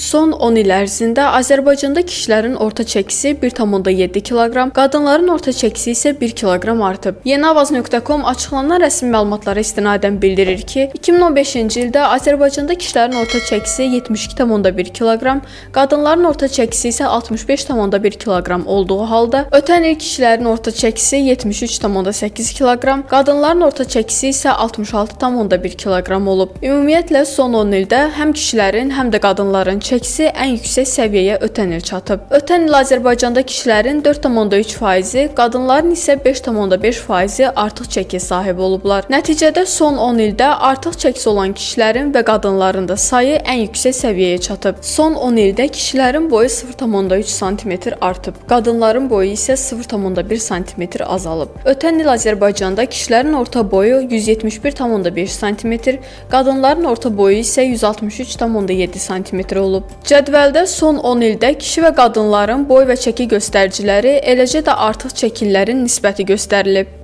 Son 10 il ərzində Azərbaycanda kişilərin orta çəkisi 1,7 kiloqram, qadınların orta çəkisi isə 1 kiloqram artıb. Yeniavaz.com açıqlanan rəsmi məlumatlara istinadən bildirir ki, 2015-ci ildə Azərbaycanda kişilərin orta çəkisi 72,1 kiloqram, qadınların orta çəkisi isə 65,1 kiloqram olduğu halda, ötən il kişilərin orta çəkisi 73,8 kiloqram, qadınların orta çəkisi isə 66,1 kiloqram olub. Ümumiyyətlə son 10 ildə həm kişilərin, həm də qadınların çəkisi ən yüksək səviyyəyə ötən il çatıb. Ötən il Azərbaycanda kişilərin 4,3%, qadınların isə 5,5% artıq çəkiyə sahib olublar. Nəticədə son 10 ildə artıq çəkisi olan kişilərin və qadınların da sayı ən yüksək səviyyəyə çatıb. Son 10 ildə kişilərin boyu 0,3 sm artıb, qadınların boyu isə 0,1 sm azalıb. Ötən il Azərbaycanda kişilərin orta boyu 171,1 sm, qadınların orta boyu isə 163,7 sm olub. Cədvəldə son 10 ildə kişi və qadınların boy və çəki göstəriciləri, eləcə də artıq çəkililərin nisbəti göstərilib.